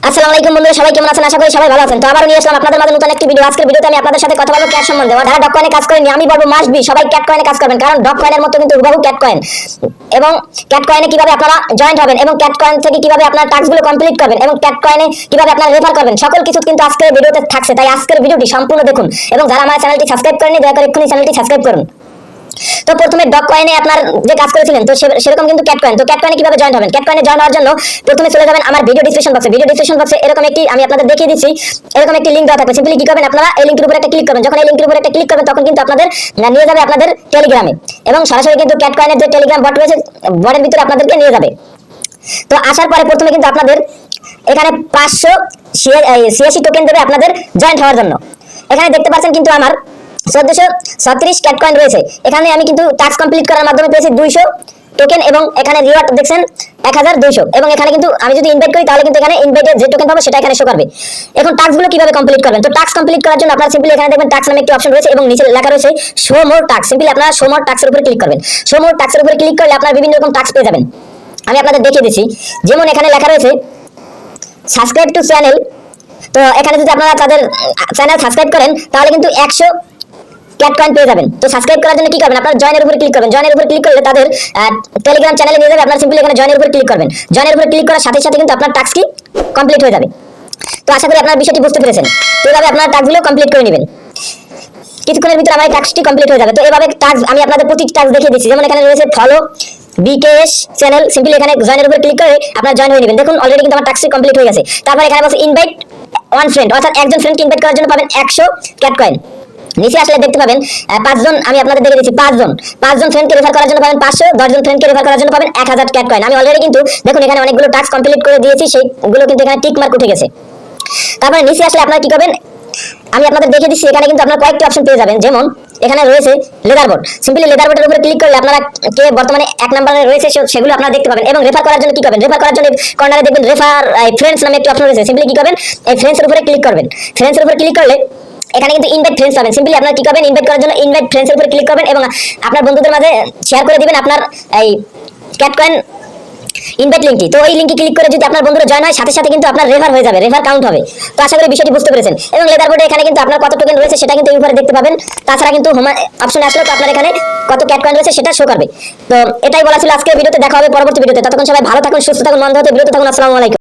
আসসালামু আলাইকুম বন্ধুরা, সবাই কেমন আছেন? আশা করি সবাই ভালো আছেন। তো আবারও নিয়ে আসলাম আপনাদের মাঝে নতুন একটি ভিডিও। আজকের ভিডিওতে আমি আপনাদের সাথে কথা বলবো ক্যাট সম্বন্ধে। যারা ডগ কয়েনে কাজ করেনি, আমি বলবো মাস্ট বি সবাই ক্যাট কয়েনে কাজ করবেন, কারণ ডগ কয়েনের মতো কিন্তু হুবহু ক্যাট কয়েন। এবং ক্যাট কয়েনে কিভাবে আপনারা জয়েন্ট হবেন এবং ক্যাট কয়েন থেকে কিভাবে আপনার টাস্কগুলো কমপ্লিট করবেন এবং ক্যাট কয়েনে কিভাবে আপনারা রেফার করবেন, সকল কিছু কিন্তু আজকের ভিডিওতে থাকছে। তাই আজকের ভিডিওটি সম্পূর্ণ দেখুন এবং যারা আমার চ্যানেলটি সাবস্ক্রাইব করেনি দয়া করে এক্ষুনি চ্যানেলটি সাবস্ক্রাইব করুন। তো প্রথমে ডগ কয়েনে আপনার যে কাজ করেছিলেন, তো সেরকম কিন্তু ক্যাট কয়েন। তো ক্যাট কয়েনে কিভাবে জয়েন হবেন? ক্যাট কয়েনে জয়েন হওয়ার জন্য প্রথমে চলে যাবেন আমার ভিডিও ডেসক্রিপশন বক্সে। ভিডিও ডেসক্রিপশন বক্সে এরকম একটি আমি আপনাদের দেখিয়ে দিচ্ছি, এরকম একটি লিংক দেওয়া থাকবে। সিম্পলি কি করবেন, আপনারা এই লিংকের উপরে একটা ক্লিক করবেন। যখন এই লিংকের উপরে একটা ক্লিক করবেন তখন কিন্তু আপনাদের নিয়ে যাবে আপনাদের টেলিগ্রামে, এবং সরাসরি কিন্তু ক্যাট কয়েনের যে টেলিগ্রাম বট রয়েছে, বটের ভিতরে আপনাদেরকে নিয়ে যাবে। তো আসার পরে প্রথমে কিন্তু আপনাদের এখানে 586 টোকেন দেবে আপনাদের জয়েন্ট হওয়ার জন্য। এখানে দেখতে পাচ্ছেন কিন্তু আমার 1436 ক্যাট কয়েন রয়েছে। এখানে আমি কিন্তু টাস্ক কমপ্লিট করার মাধ্যমে পেয়েছি 200 টোকেন, এবং এখানে রিওয়ার্ড দেখছেন 1200। এবং এখানে কিন্তু আমি যদি ইনভাইট করি তাহলে কিন্তু এখানে ইনভাইটের যে টোকেন পাবো সেটা এখানে শো করবে। এখন টাস্কগুলো কিভাবে কমপ্লিট করবেন? তো টাস্ক কমপ্লিট করার জন্য আপনারা সিম্পলি এখানে দেখবেন টাস্ক নামে একটি অপশন রয়েছে এবং নিচে লেখা রয়েছে শো মোর টাস্ক। সিম্পলি আপনারা শো মোর টাস্কের উপরে ক্লিক করবেন। শো মোর টাস্কের উপরে ক্লিক করলে আপনারা বিভিন্ন রকম টাস্ক পেয়ে যাবেন। আমি আপনাদের দেখিয়ে দিচ্ছি। যেমন এখানে লেখা রয়েছে সাবস্ক্রাইব টু চ্যানেল। তো এখানে যদি আপনারা তাদের চ্যানেল সাবস্ক্রাইব করেন তাহলে কিন্তু 100 ক্যাট কয়েন পেয়ে যাবেন। তো সাবস্ক্রাইব করার জন্য কি করবেন, আপনারা জয়েনের উপরে ক্লিক করবেন। জয়েনের উপরে ক্লিক করলে তাদের টেলিগ্রাম চ্যানেলে নিয়ে যাবে। আপনারা সিম্পলি এখানে জয়েনের উপরে ক্লিক করবেন। জয়েনের উপরে ক্লিক করার সাথে সাথে কিন্তু আপনার টাস্কটি কমপ্লিট হয়ে যাবে। তো আশা করি আপনারা বিষয়টি বুঝতে পেরেছেন। তো এইভাবে আপনারা টাস্কগুলো কমপ্লিট করে নেবেন। কিছুক্ষণের ভিতরে আমার টাস্কটি কমপ্লিট হয়ে যাবে। তো এভাবে টাস্ক আমি আপনাদের প্রতিটি টাস্ক দেখিয়ে দিচ্ছি। যেমন এখানে রয়েছে ফলো বিকেএস চ্যানেল। সিম্পলি এখানে জয়েনের উপরে ক্লিক করে আপনারা জয়েন হয়ে নেবেন। দেখুন অলরেডি কিন্তু আমার টাস্কটি কমপ্লিট হয়ে গেছে। তারপর এখানে বলছে ইনভাইট ওয়ান ফ্রেন্ড, অর্থাৎ একজন ফ্রেন্ডকে ইনভাইট করার জন্য পাবেন 100 ক্যাট কয়েন। নিচে আসলে দেখতে পাবেন 5 জন, আমি আপনাদের দেখে দিচ্ছি 5 জন ফ্রেন্ডকে রেফার করার জন্য পাবেন 500, 10 জন ফ্রেন্ডকে রেফার করার জন্য পাবেন 1000 ক্যাট কয়েন। আমি অলরেডি কিন্তু দেখুন এখানে অনেকগুলো টাস্ক কমপ্লিট করে দিয়েছি, সেইগুলো কিন্তু এখানে টিক মার্ক উঠে গেছে। তারপরে নিচে আসলে আপনারা কি করবেন, আমি আপনাদের দেখে দিচ্ছি। এখানে কিন্তু আপনারা কয়েকটি অপশন পেয়ে যাবেন। যেমন এখানে রয়েছে লেদারবোর্ড। সিম্পলি লেদারবোর্ডের উপরে ক্লিক করলে আপনারা কে বর্তমানে 1 নম্বরে রয়েছে সেগুলো আপনারা দেখতে পাবেন। এবং রেফার করার জন্য কি করবেন, রেফার করার জন্য কর্নারে দেখবেন রেফার ফ্রেন্ডস নামে একটি অপশন রয়েছে। সিম্পলি কি করবেন, এই ফ্রেন্ডসের উপরে ক্লিক করবেন। ফ্রেন্ডসের উপরে ক্লিক করলে এখানে কিন্তু ইনভাইট ফ্রেন্ডস পাবেন। সিম্পলি আপনারা কি করবেন, ইনভাইট করার জন্য ইনভাইট ফ্রেন্ডসের উপরে ক্লিক করবেন এবং আপনার বন্ধুদের মাঝে শেয়ার করে দিবেন আপনার এই ক্যাট কয়েন ইনভাইট লিংকটি। তো এই লিংকে ক্লিক করে যদি আপনার বন্ধুরা জয়েন হয় সাথে সাথে কিন্তু আপনার রেফার হয়ে যাবে, রেফার কাউন্ট হবে। তো আশা করি বিষয়টি বুঝতে পেরেছেন। এবং লেদারবোর্ডে এখানে কিন্তু আপনার কত টোকেন রয়েছে সেটা কিন্তু এই উপরে দেখতে পাবেন। তাছাড়া কিন্তু হোম অপশনে আসলে তো আপনার এখানে কত ক্যাট কয়েন রয়েছে সেটা শো করবে। তো এটাই বলা ছিল আজকের ভিডিওতে। দেখা হবে পরবর্তী ভিডিওতে। ততক্ষণ সবাই ভালো থাকুন, সুস্থ থাকুন, মন হতে বিরত থাকুন। আসসালামু আলাইকুম।